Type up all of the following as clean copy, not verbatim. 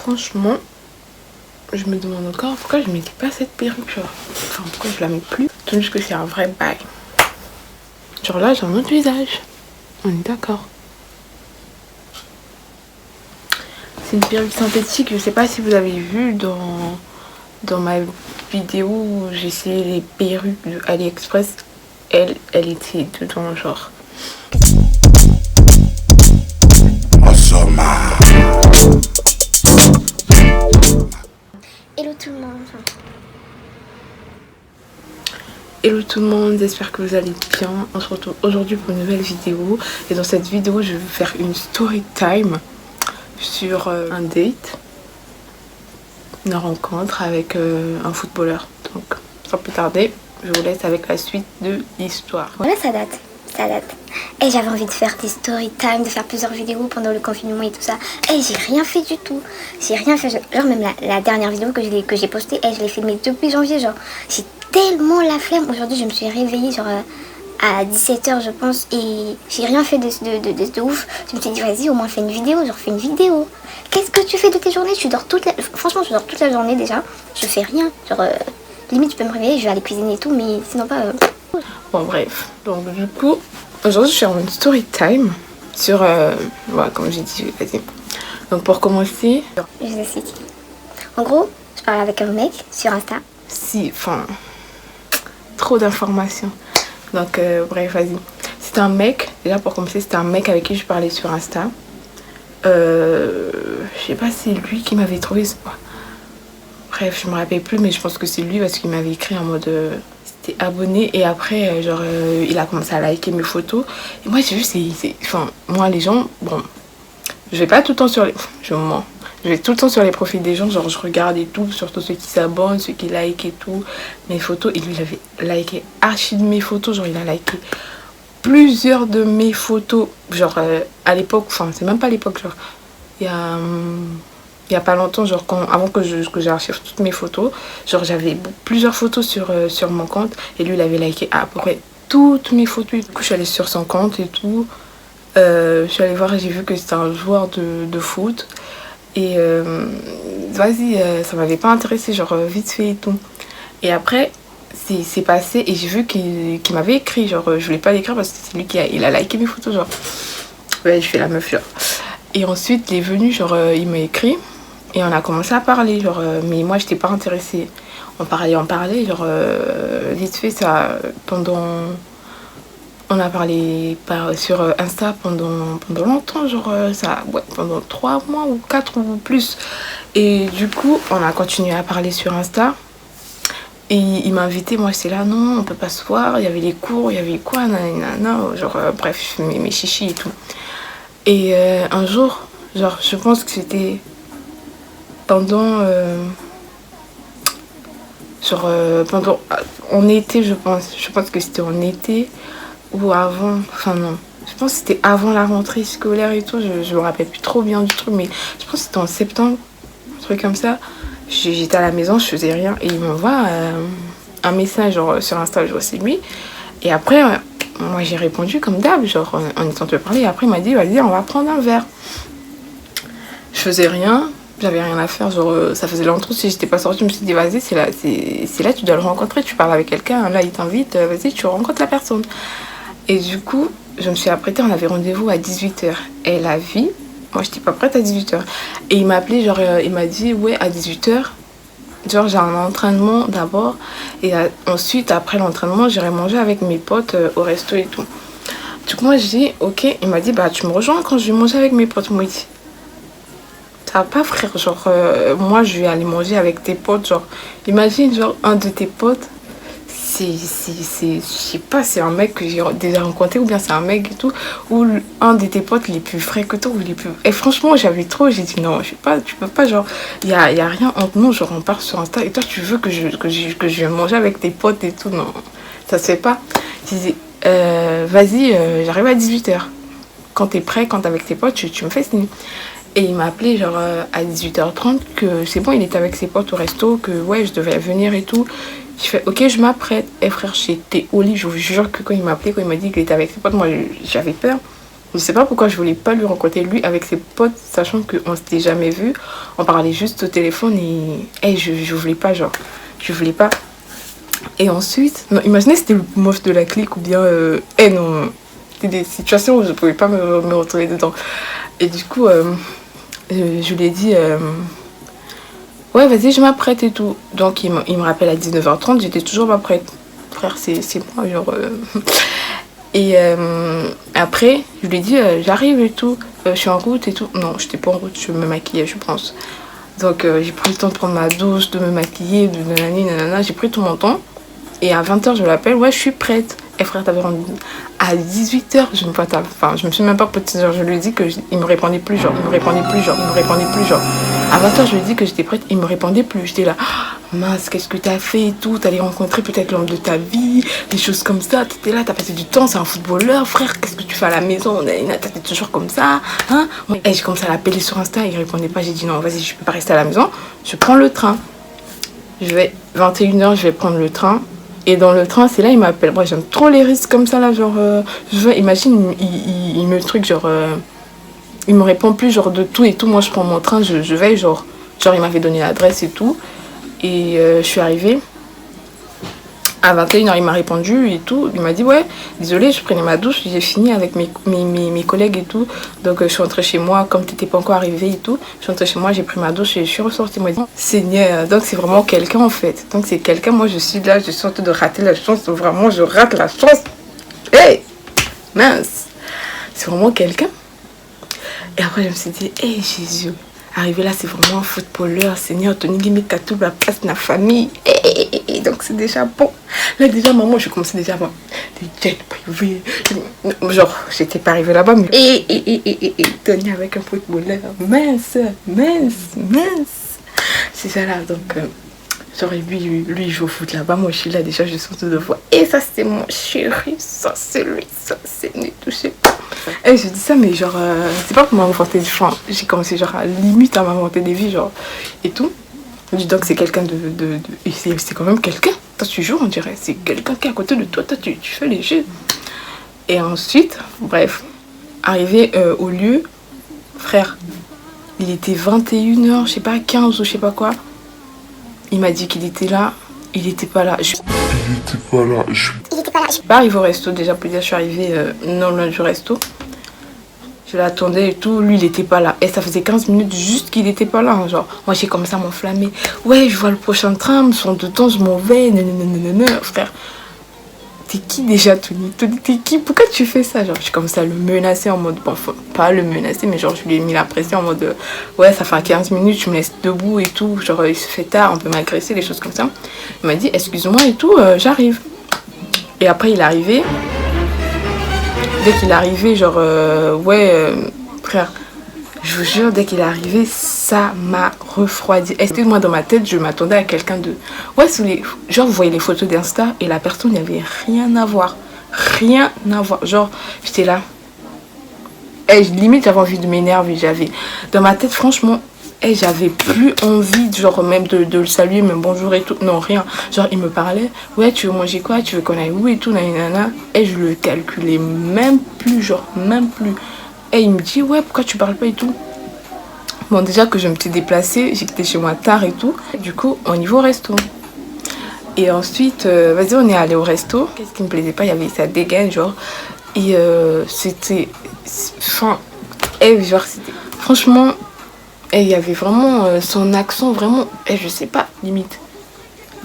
franchement, je me demande encore pourquoi je mettais pas cette perruque, genre. Enfin, pourquoi je la mets plus. Tandis que c'est un vrai bail. Genre là, j'ai un autre visage. On est d'accord. C'est une perruque synthétique. Je sais pas si vous avez vu dans ma vidéo où j'ai essayé les perruques de AliExpress. Elle était dedans, genre. Hello tout le monde. Hello tout le monde, j'espère que vous allez bien. On se retrouve aujourd'hui pour une nouvelle vidéo. Et dans cette vidéo, je vais vous faire une story time sur un date, une rencontre avec un footballeur. Donc, sans plus tarder, je vous laisse avec la suite de l'histoire. Voilà, ça date. Et j'avais envie de faire des story time, de faire plusieurs vidéos pendant le confinement et tout ça. Et j'ai rien fait du tout. J'ai rien fait. Genre même la dernière vidéo que j'ai postée, je l'ai filmée depuis janvier. Genre, j'ai tellement la flemme. Aujourd'hui, je me suis réveillée genre à 17h je pense. Et j'ai rien fait de ouf. Je me suis dit, vas-y, au moins fais une vidéo. Genre, fais une vidéo. Qu'est-ce que tu fais de tes journées? Franchement, je dors toute la journée déjà. Je fais rien. Genre, limite, je peux me réveiller, je vais aller cuisiner et tout. Mais sinon pas... Bon, bref. Donc, du coup, aujourd'hui, je suis en une story time sur... voilà, comme j'ai dit, vas-y. Donc, pour commencer... Je le cite. En gros, je parle avec un mec sur Insta. Si, enfin... Trop d'informations. Donc, bref, vas-y. C'était un mec, déjà pour commencer, c'était un mec avec qui je parlais sur Insta. Je sais pas si c'est lui qui m'avait trouvé... Bref, je me rappelle plus, mais je pense que c'est lui parce qu'il m'avait écrit en mode... C'était abonné et après, genre, il a commencé à liker mes photos. Et moi, j'ai vu, enfin, moi, les gens, bon, je vais pas tout le temps sur les... Je mens. Je vais tout le temps sur les profils des gens, genre, je regarde et tout, surtout ceux qui s'abonnent, ceux qui like et tout, mes photos. Et lui, il avait liké archi de mes photos, genre, il a liké plusieurs de mes photos. Genre, à l'époque, enfin, c'est même pas à l'époque, genre, il y a pas longtemps, genre avant que j'archive toutes mes photos, genre j'avais plusieurs photos sur mon compte et lui il avait liké à peu près toutes mes photos. Du coup je suis allée sur son compte et tout, je suis allée voir et j'ai vu que c'était un joueur de foot et vas-y, ça m'avait pas intéressé, genre vite fait et tout. Et après c'est passé et j'ai vu qu'il m'avait écrit, genre je voulais pas l'écrire parce que c'est lui il a liké mes photos, genre ouais, je fais la meuf, genre. Et ensuite il est venu, genre il m'a écrit. Et on a commencé à parler, genre, mais moi j'étais pas intéressée. On parlait, genre, vite fait, ça, on a parlé sur Insta pendant longtemps, genre, ça, ouais, pendant 3 mois ou 4 ou plus. Et du coup, on a continué à parler sur Insta. Et il m'a invité, moi j'étais là, non, on peut pas se voir, il y avait les cours, il y avait quoi, nanana, genre, bref, mes chichis et tout. Et un jour, genre, je pense que c'était... pendant en été, je pense que c'était en été ou avant, enfin non, je pense que c'était avant la rentrée scolaire et tout, je me rappelle plus trop bien du truc, mais je pense que c'était en septembre, un truc comme ça. J'étais à la maison, je faisais rien et il m'envoie un message genre sur Insta, genre c'est lui. Et après moi j'ai répondu comme d'hab, genre en étant te parler, et après il m'a dit vas-y on va prendre un verre. Je faisais rien, j'avais rien à faire, genre ça faisait longtemps si j'étais pas sortie, je me suis dit vas-y c'est là tu dois le rencontrer, tu parles avec quelqu'un, là il t'invite, vas-y tu rencontres la personne. Et du coup je me suis apprêtée, on avait rendez-vous à 18h et la vie, moi j'étais pas prête à 18h et il m'a appelé, genre il m'a dit ouais à 18h, genre j'ai un entraînement d'abord et ensuite après l'entraînement j'irai manger avec mes potes au resto et tout. Du coup moi je dis ok, il m'a dit bah tu me rejoins quand je vais manger avec mes potes. Moi il dit pas frère, genre moi je vais aller manger avec tes potes, genre imagine genre un de tes potes je sais pas, c'est un mec que j'ai déjà rencontré ou bien c'est un mec et tout, ou un de tes potes les plus frais que toi ou les plus... Et franchement j'ai dit non, je sais pas, tu peux pas, genre y a rien entre nous, genre on part sur Insta et toi tu veux que je vais manger avec tes potes et tout, non ça se fait pas. Je disais vas-y, j'arrive à 18h, quand t'es prêt, quand t'es avec tes potes tu me fais signe. Et il m'a appelé genre à 18h30 que c'est bon, il était avec ses potes au resto, que ouais je devais venir et tout. Je fais ok je m'apprête. Et frère j'étais au lit, je vous jure que quand il m'a appelé, quand il m'a dit qu'il était avec ses potes, moi j'avais peur. Je sais pas pourquoi je voulais pas lui rencontrer lui avec ses potes, sachant qu'on s'était jamais vu. On parlait juste au téléphone et je voulais pas, genre. Je voulais pas. Et ensuite, non, imaginez c'était le mof de la clique ou bien, non. C'était des situations où je pouvais pas me retrouver dedans. Et du coup, je lui ai dit, ouais, vas-y, je m'apprête et tout. Donc, il me rappelle à 19h30, j'étais toujours pas prête. Frère, c'est moi, genre. Et après, je lui ai dit, j'arrive et tout, je suis en route et tout. Non, j'étais pas en route, je me maquillais, je pense. Donc, j'ai pris le temps de prendre ma douche, de me maquiller, de nanana, j'ai pris tout mon temps. Et à 20h, je l'appelle, ouais, je suis prête. Et frère, t'avais rendu à 18h, je me suis même pas prête, genre, je lui ai dit qu'il me répondait plus, genre, il me répondait plus, genre. À 20h, je lui ai dit que j'étais prête, il me répondait plus. J'étais là, oh, mince, qu'est-ce que t'as fait et tout, t'allais rencontrer peut-être l'homme de ta vie, des choses comme ça, t'étais là, t'as passé du temps, c'est un footballeur, frère, qu'est-ce que tu fais à la maison, t'es toujours comme ça, hein. Et j'ai commencé à l'appeler sur Insta, il répondait pas, j'ai dit non, vas-y, je peux pas rester à la maison, je prends le train. 21h, je vais prendre le train. Et dans le train, c'est là, il m'appelle. Moi, j'aime trop les risques comme ça, là, genre... imagine, il me truc, genre... il me répond plus, genre, de tout et tout. Moi, je prends mon train, je vais, genre... Genre, il m'avait donné l'adresse et tout. Et je suis arrivée. À 21h, il m'a répondu et tout. Il m'a dit, ouais, désolé, je prenais ma douche. J'ai fini avec mes collègues et tout. Donc, je suis rentrée chez moi, comme t'étais pas encore arrivée et tout. Je suis rentrée chez moi, j'ai pris ma douche et je suis ressortie. Moi, Seigneur, donc c'est vraiment quelqu'un en fait. Donc, c'est quelqu'un, moi, je suis là, je suis en train de rater la chance. Donc, vraiment, je rate la chance. Hey, mince. C'est vraiment quelqu'un. Et après, je me suis dit, hey, Jésus. Arrivé là, c'est vraiment un footballeur. Seigneur, Tony Guimé, t'as toute la place de la famille. Et donc, c'est déjà bon. Là, déjà, maman, je commençais déjà à avoir des jets privés. Genre, j'étais pas arrivée là-bas, mais... Et Tony avec un footballeur. Mince. C'est ça là, donc... J'aurais vu lui jouer au foot là-bas. Moi, je suis là, déjà, je sens tout de voix. Et ça, c'est mon chéri. Ça, c'est lui. Ça, c'est lui. Touché pas. Et je dis ça, mais genre, c'est pas pour m'inventer des enfin, j'ai commencé, genre, à limite à m'inventer des vies, genre, et tout. Je dis donc, c'est quelqu'un et c'est quand même quelqu'un. Toi, tu joues, on dirait. C'est quelqu'un qui est à côté de toi. Toi, tu fais les jeux. Et ensuite, bref, arrivé au lieu, frère, il était 21h, je sais pas, 15 ou je sais pas quoi. Il m'a dit qu'il était là, il était pas là. Il était pas là. Je suis pas arrivée au resto déjà, pour dire je suis arrivée non loin du resto. Je l'attendais et tout, lui il était pas là. Et ça faisait 15 minutes juste qu'il était pas là, hein, genre. Moi j'ai commencé à m'enflammer. Ouais, je vois le prochain train, me sont de temps, je m'en vais, frère. T'es qui déjà, Tony? Tony, t'es qui? Pourquoi tu fais ça? Genre, j'ai commencé à le menacer en mode... Bon, pas le menacer, mais genre, je lui ai mis la pression en mode... ouais, ça fait 15 minutes, tu me laisses debout et tout. Genre, il se fait tard, on peut m'agresser, des choses comme ça. Il m'a dit, excuse-moi et tout, j'arrive. Et après, il est arrivé. Dès qu'il est arrivé, genre... frère... Je vous jure, dès qu'il est arrivé, ça m'a refroidi. Excuse-moi, dans ma tête, je m'attendais à quelqu'un de... Ouais, genre, vous voyez les photos d'Insta et la personne, il n'y avait rien à voir. Rien à voir. Genre, j'étais là. Limite, j'avais envie de m'énerver. Dans ma tête, franchement, j'avais plus envie, genre, même de le saluer, même bonjour et tout. Non, rien. Genre, il me parlait. Ouais, tu veux manger quoi? Tu veux qu'on aille où et tout, nanana. Et je le calculais même plus, genre, même plus. Et il me dit, ouais, pourquoi tu parles pas et tout. Bon, déjà que je me suis déplacée, j'étais chez moi tard et tout. Du coup, on y va au resto. Et ensuite, vas-y, on est allé au resto. Qu'est-ce qui me plaisait pas? Il y avait sa dégaine, genre. Et c'était... Enfin, genre, c'était... Franchement, il y avait vraiment son accent, vraiment... je sais pas, limite.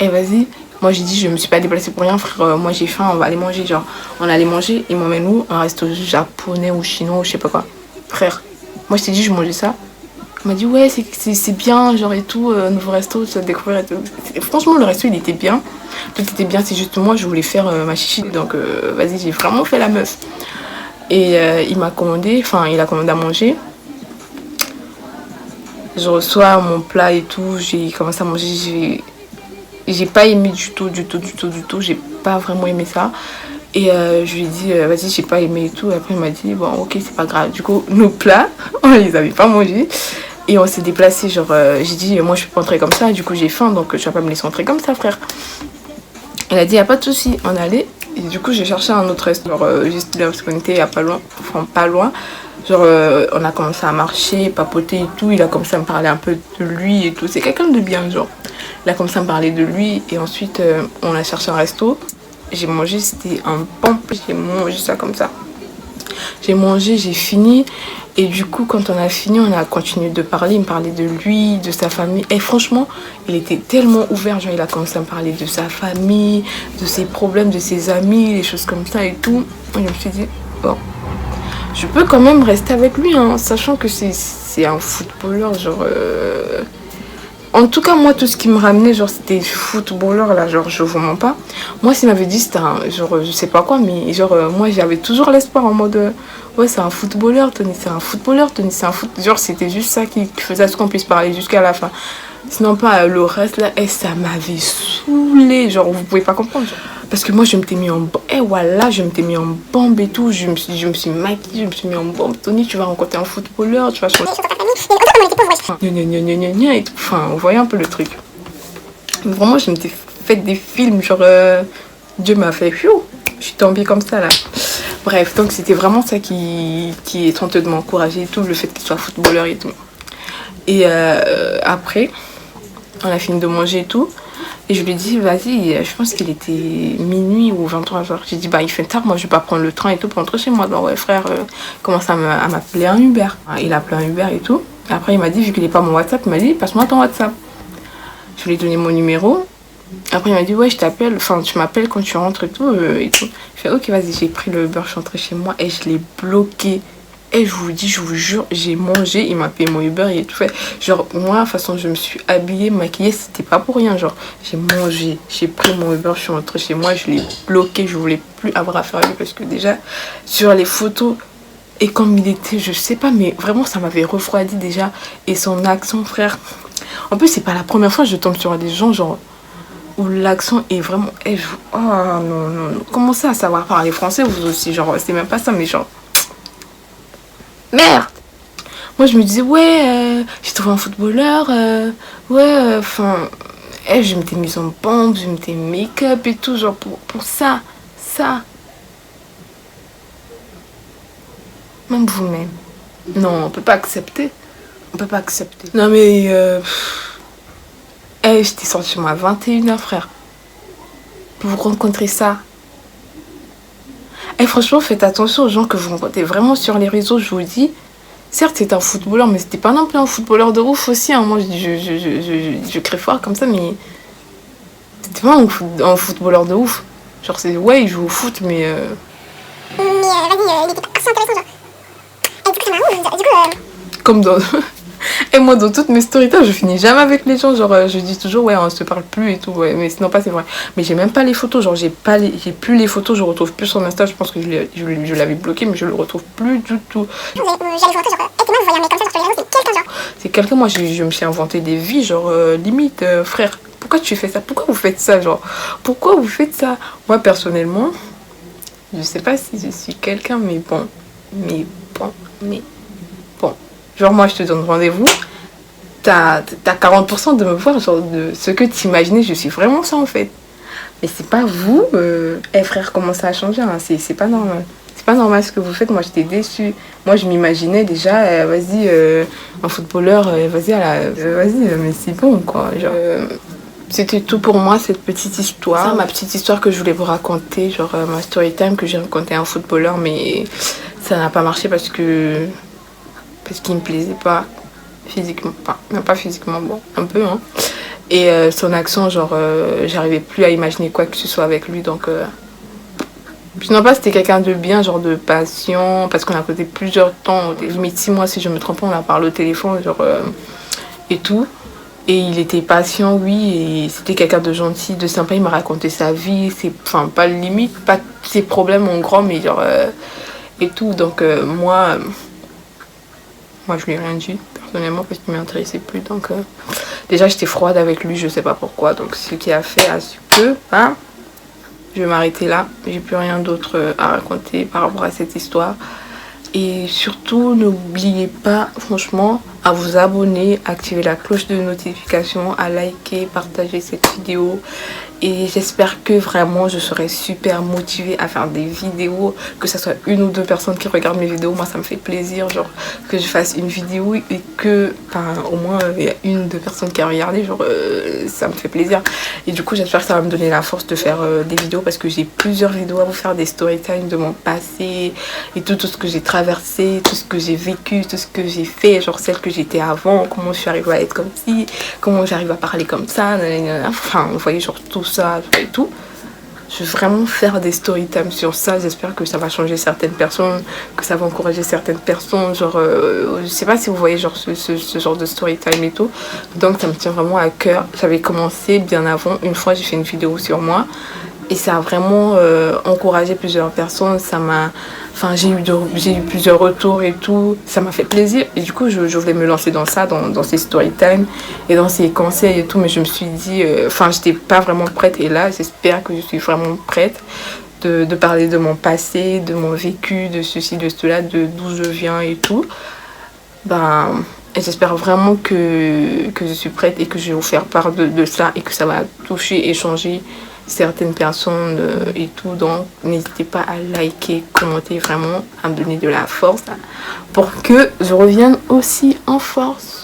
Vas-y. Moi, j'ai dit, je me suis pas déplacée pour rien, frère. Moi, j'ai faim, on va aller manger. Genre, on allait manger. Il m'emmène où? Un resto japonais ou chinois ou je sais pas quoi. Frère, moi, je t'ai dit, je mangeais ça. Il m'a dit, ouais, c'est bien, genre et tout. Nouveau resto, tu vas découvrir et tout. Franchement, le resto, il était bien. Tout était bien, c'est juste moi, je voulais faire ma chichi. Donc, vas-y, j'ai vraiment fait la meuf. Et il m'a commandé, enfin, il a commandé à manger. Je reçois mon plat et tout. J'ai commencé à manger. J'ai pas aimé du tout. J'ai pas vraiment aimé ça. Et je lui ai dit, vas-y, j'ai pas aimé et tout. Et après, il m'a dit, bon, ok, c'est pas grave. Du coup, nos plats, on les avait pas mangés. Et on s'est déplacé. Genre, j'ai dit, moi, je peux pas entrer comme ça. Du coup, j'ai faim, donc je vais pas me laisser entrer comme ça, frère. Il a dit, y a pas de souci. On est allé Et du coup, j'ai cherché un autre restaurant, genre, juste là où on était, il y a pas loin, enfin pas loin. Genre, on a commencé à marcher, papoter et tout. Il a commencé à me parler un peu de lui et tout. C'est quelqu'un de bien, genre. Il a commencé à me parler de lui et ensuite, on a cherché un resto. J'ai mangé, c'était un bon. J'ai mangé ça comme ça. J'ai mangé, j'ai fini. Et du coup, quand on a fini, on a continué de parler. Il me parlait de lui, de sa famille. Et franchement, il était tellement ouvert. Genre, il a commencé à me parler de sa famille, de ses problèmes, de ses amis, des choses comme ça et tout. Et je me suis dit, bon, je peux quand même rester avec lui, hein, sachant que c'est un footballeur, genre... En tout cas, moi, tout ce qui me ramenait, genre, c'était footballeur, là, genre, je vous mens pas. Moi, s'il m'avait dit, c'était un, genre, je sais pas quoi, mais genre, moi, j'avais toujours l'espoir en mode, ouais, c'est un footballeur, Tony, c'est un footballeur, Tony, c'est un foot. Genre, c'était juste ça qui faisait à ce qu'on puisse parler jusqu'à la fin. Sinon, pas le reste, là, et ça m'avait saoulé, genre, vous pouvez pas comprendre, genre. Parce que moi, je m'étais mis en... voilà, je m'étais mis en bombe et tout, je me suis maquillée, je me suis mis en bombe. Tony, tu vas rencontrer un footballeur, tu vas sur... Et tout. Enfin, vous voyez un peu le truc. Vraiment, je m'étais fait des films, genre, Dieu m'a fait, je suis tombée comme ça, là. Bref, donc c'était vraiment ça qui est tenté de m'encourager et tout, le fait qu'il soit footballeur et tout. Et après, on a fini de manger et tout. Et je lui ai dit, vas-y, je pense qu'il était minuit ou 23h. J'ai dit, bah, il fait tard, moi, je vais pas prendre le train et tout pour rentrer chez moi. Bah, ouais, frère, commence à m'appeler un Uber. Il a appelé un Uber et tout. Et après, il m'a dit, vu qu'il n'est pas mon WhatsApp, il m'a dit, passe-moi ton WhatsApp. Je lui ai donné mon numéro. Après, il m'a dit, ouais, je t'appelle, enfin, tu m'appelles quand tu rentres et tout. Je fais, ok, vas-y, j'ai pris le Uber, je suis rentrée chez moi et je l'ai bloqué. Et je vous dis, je vous jure, j'ai mangé, il m'a payé mon Uber, il a tout fait. Genre, moi, la façon dont je me suis habillée, maquillée, c'était pas pour rien. Genre, j'ai mangé, j'ai pris mon Uber, je suis rentrée chez moi, je l'ai bloqué, je voulais plus avoir affaire à lui parce que déjà, sur les photos, et comme il était, je sais pas, mais vraiment, ça m'avait refroidi déjà. Et son accent, frère. En plus, c'est pas la première fois que je tombe sur des gens, genre, où l'accent est vraiment. Oh non, non, non. Commencez à savoir parler français, vous aussi. Genre, c'est même pas ça, mais genre. Merde! Moi, je me disais, ouais, j'ai trouvé un footballeur, ouais, enfin, je m'étais mise en bombe, je m'étais make-up et tout, genre, pour ça, ça. Même vous-même. Non, on peut pas accepter. On peut pas accepter. Non, mais, j'étais sortie chez moi à 21h, frère. Pour vous rencontrer ça. Franchement, faites attention aux gens que vous rencontrez vraiment sur les réseaux, je vous dis. Certes, c'est un footballeur, mais c'était pas non plus un footballeur de ouf aussi. Hein. Moi, je crée fort comme ça, mais c'était pas un footballeur de ouf. Genre, c'est ouais, il joue au foot, mais. Mais vas-y, il était pas assez intéressant, genre. Et du coup, c'est marrant, du coup. Comme dans. Et moi, dans toutes mes stories, je finis jamais avec les gens. Genre, je dis toujours, ouais, on se parle plus et tout. Ouais, mais sinon, pas, c'est vrai. Mais j'ai même pas les photos. Genre, j'ai plus les photos. Je retrouve plus son Insta. Je pense que je l'avais bloqué, mais je le retrouve plus du tout. J'ai les photos, genre, et puis moi, vous voyez un mec comme ça sur les réseaux, c'est quelqu'un, genre. C'est quelqu'un, moi, je me suis inventé des vies, genre, limite, frère. Pourquoi tu fais ça? Pourquoi vous faites ça, genre? Pourquoi vous faites ça? Moi, personnellement, je sais pas si je suis quelqu'un, mais bon. Genre, moi, je te donne rendez-vous. T'as 40% de me voir, genre, de ce que t'imaginais, je suis vraiment ça, en fait. Mais c'est pas vous. Frère, comment ça a changé, hein, c'est pas normal. C'est pas normal ce que vous faites. Moi, j'étais déçue. Moi, je m'imaginais déjà, vas-y, un footballeur, vas-y, mais c'est bon, quoi. Genre, c'était tout pour moi, cette petite histoire. Ça, ma petite histoire que je voulais vous raconter, genre, ma story time que j'ai raconté à un footballeur, mais ça n'a pas marché parce qu'il me plaisait pas physiquement, enfin, même pas physiquement, bon, un peu, hein. Et son accent, genre, j'arrivais plus à imaginer quoi que ce soit avec lui, donc... Sinon pas, c'était quelqu'un de bien, genre de patient, parce qu'on a côté plusieurs temps, limite 6 mois si je me trompe pas, on a parlé au téléphone, genre, et tout. Et il était patient, oui, et c'était quelqu'un de gentil, de sympa, il m'a raconté sa vie, enfin, pas limite, pas ses problèmes en grand, mais genre, et tout, donc moi, je lui ai rien dit, personnellement, parce qu'il m'intéressait plus, donc déjà j'étais froide avec lui, je sais pas pourquoi, donc ce qui a fait à ce que, hein, je vais m'arrêter là, j'ai plus rien d'autre à raconter par rapport à cette histoire. Et surtout, n'oubliez pas, franchement, à vous abonner, activer la cloche de notification, à liker, partager cette vidéo. Et j'espère que vraiment je serai super motivée à faire des vidéos, que ce soit une ou deux personnes qui regardent mes vidéos. Moi ça me fait plaisir, genre que je fasse une vidéo et que au moins il y a une ou deux personnes qui a regardé, genre ça me fait plaisir. Et du coup j'espère que ça va me donner la force de faire des vidéos, parce que j'ai plusieurs vidéos à vous faire, des story time de mon passé et tout ce que j'ai traversé, tout ce que j'ai vécu, tout ce que j'ai fait, genre celle que j'étais avant, comment je suis arrivée à être comme ci, comment j'arrive à parler comme ça, enfin vous voyez, genre tout ça et tout. Je vais vraiment faire des story time sur ça. J'espère que ça va changer certaines personnes, que ça va encourager certaines personnes, genre je sais pas si vous voyez genre ce genre de story time et tout. Donc ça me tient vraiment à cœur. J'avais commencé bien avant, une fois j'ai fait une vidéo sur moi et ça a vraiment encouragé plusieurs personnes. Ça m'a, enfin j'ai eu plusieurs retours et tout, ça m'a fait plaisir. Et du coup je voulais me lancer dans ça, dans ces story time et dans ces conseils et tout, mais je me suis dit enfin j'étais pas vraiment prête. Et là j'espère que je suis vraiment prête de parler de mon passé, de mon vécu, de ceci, de cela, de d'où je viens et tout. Et j'espère vraiment que je suis prête et que je vais vous faire part de ça et que ça va toucher et changer certaines personnes et tout. Donc n'hésitez pas à liker, commenter, vraiment à me donner de la force pour que je revienne aussi en force.